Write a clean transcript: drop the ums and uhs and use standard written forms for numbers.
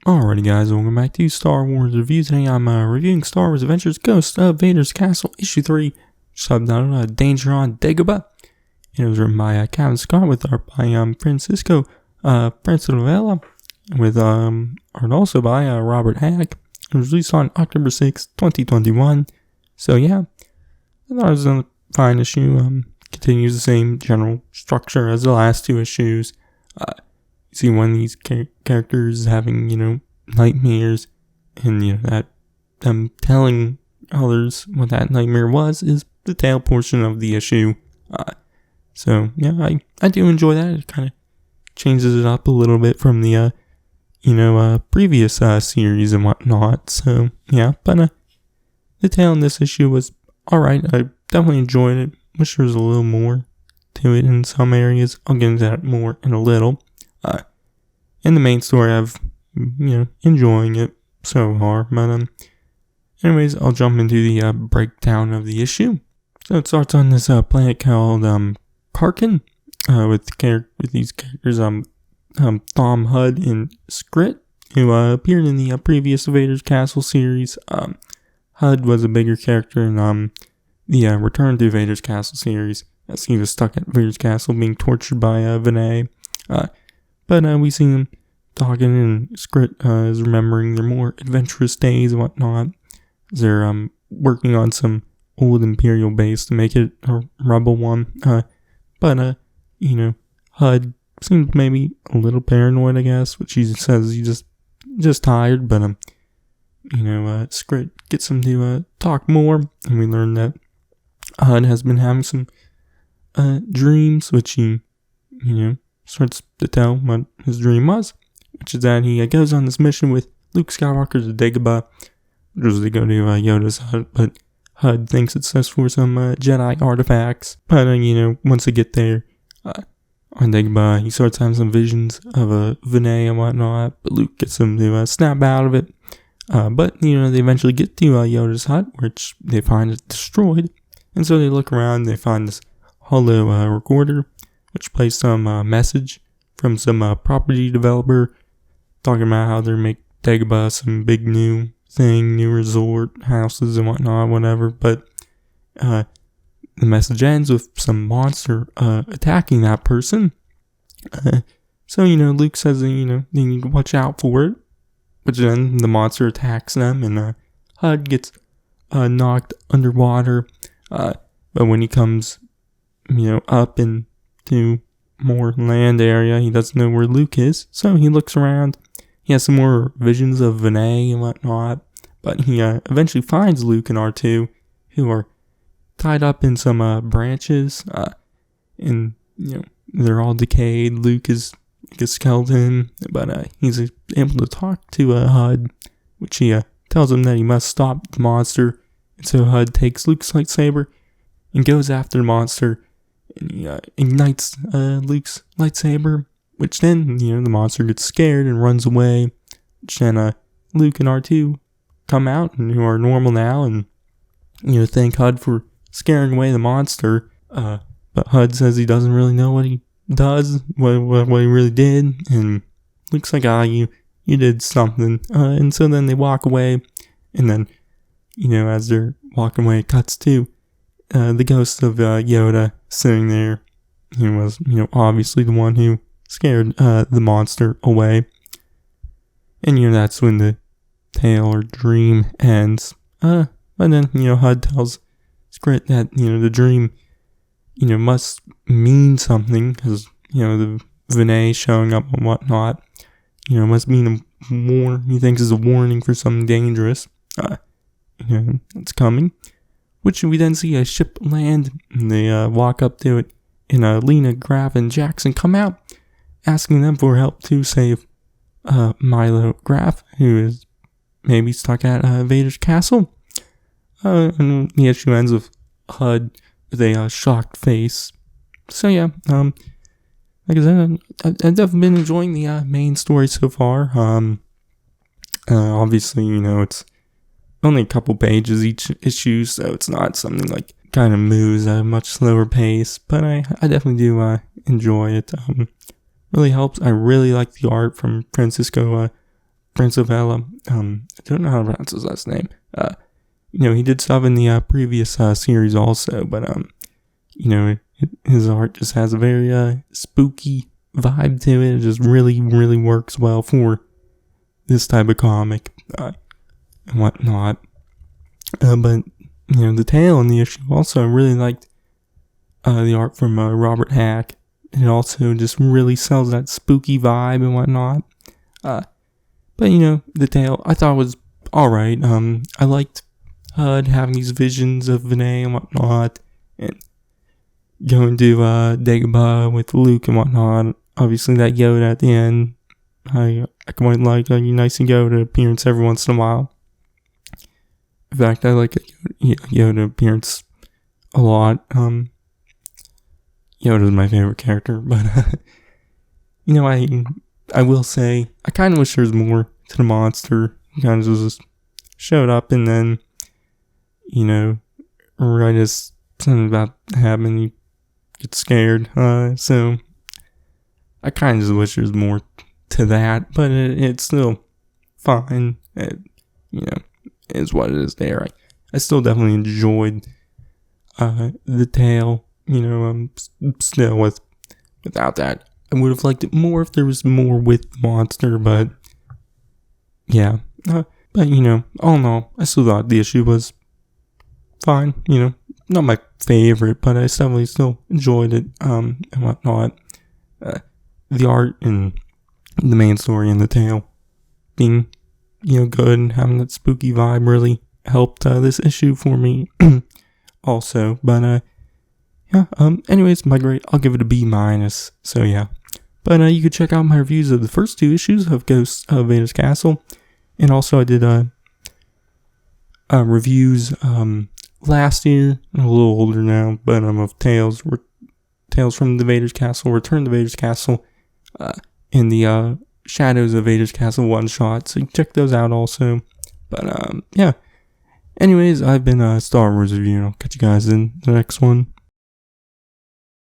Alrighty guys, welcome back to Star Wars Review. Today I'm reviewing Star Wars Adventures Ghost of Vader's Castle Issue 3, subtitled Danger on Dagobah. It was written by Kevin Scott with art by Francisco Francisco with art also by Robert Hack. It was released on October 6, 2021. So yeah, I thought it was a fine issue. Continues the same general structure as the last two issues. You see one of these characters having, nightmares, and, that them telling others what that nightmare was is the tail portion of the issue. So, yeah, I do enjoy that. It kind of changes it up a little bit from the, previous series and whatnot. So, yeah, but the tail in this issue was alright. I definitely enjoyed it. Wish there was a little more to it in some areas. I'll get into that more in a little. In the main story, I've, enjoying it so far. But, anyways, I'll jump into the breakdown of the issue. So it starts on this planet called Karkin, with these characters, Thom, Hud, and Skrit, who appeared in the previous Vader's Castle series. Hud was a bigger character in the Return to Vader's Castle series, as he was stuck at Vader's Castle being tortured by Vinay. But we see them talking, and Skrit is remembering their more adventurous days and whatnot. They're working on some old Imperial base to make it a rebel one. But Hud seems maybe a little paranoid, I guess, which he says he's just tired. But Skrit gets him to talk more, and we learn that Hud has been having some dreams, which he starts to tell what his dream was, which is that he goes on this mission with Luke Skywalker to Dagobah, which is they go to Yoda's hut, but Hud thinks it's just for some Jedi artifacts. But once they get there on Dagobah, he starts having some visions of Vinay and whatnot, but Luke gets him to snap out of it. But they eventually get to Yoda's hut, which they find it destroyed, and so they look around and they find this hollow recorder, which plays some message from some property developer talking about how they're making Dagobah some big new thing, new resort, houses and whatnot, whatever. But the message ends with some monster attacking that person. So, Luke says that, they need to watch out for it. But then the monster attacks them, and Hud gets knocked underwater. But when he comes, up into more land area, he doesn't know where Luke is, so he looks around. He has some more visions of Vinay and whatnot, but he eventually finds Luke and R2, who are tied up in some branches, and they're all decayed. Luke is like a skeleton, but he's able to talk to Hud, which he tells him that he must stop the monster. And so Hud takes Luke's lightsaber and goes after the monster, and he ignites Luke's lightsaber, which then, the monster gets scared and runs away, which then Luke and R2 come out and who are normal now, and, thank Hud for scaring away the monster. But Hud says he doesn't really know what he does, what he really did, and Luke's like, you did something. And so then they walk away, and then, as they're walking away, it cuts to the ghost of Yoda sitting there. He was, obviously the one who scared the monster away. And, that's when the tale or dream ends. But then, Hud tells Skrit that, the dream, must mean something, because, the Vinay showing up and whatnot, must mean he thinks is a warning for something dangerous, it's coming. Which we then see a ship land, and they walk up to it, and Lena, Graf, and Jackson come out, asking them for help to save Milo Graf, who is maybe stuck at Vader's castle. And the issue ends with Hud with a shocked face. So yeah, like I said, I've definitely been enjoying the main story so far. Obviously, it's only a couple pages each issue, so it's not something like kind of moves at a much slower pace, but I definitely do enjoy it. Really helps. I really like the art from Francisco Prince of Ella. I don't know how to pronounce his last name. He did stuff in the previous series also, but his art just has a very spooky vibe to it. It just really, really works well for this type of comic and whatnot. But the tail in the issue also, I really liked the art from Robert Hack. It also just really sells that spooky vibe and whatnot. But the tail I thought was alright. I liked having these visions of Vinay and whatnot, and going to Dagobah with Luke and whatnot. Obviously, that Yoda at the end, I quite like a nice Yoda appearance every once in a while. In fact, I like a Yoda appearance a lot. Yoda's my favorite character, but I will say I kind of wish there was more to the monster. He kind of just showed up, and then right as something about to happen, he gets scared. So I kind of just wish there was more to that, but it's still fine. It is what it is there. I still definitely enjoyed the tale. Still without that, I would have liked it more if there was more with the monster, but yeah. But all in all, I still thought the issue was fine. Not my favorite, but I definitely still enjoyed it and whatnot. The art and the main story and the tale being good and having that spooky vibe really helped this issue for me also. But anyways, my grade, I'll give it a B-. So yeah. But you could check out my reviews of the first 2 issues of Ghosts of Vader's Castle, and also I did reviews last year. I'm a little older now, but of Tales from the Vader's Castle, Return to Vader's Castle, and the Shadows of Vader's Castle one-shot, so you can check those out also. But yeah. Anyways, I've been Star Wars Review, and I'll catch you guys in the next one.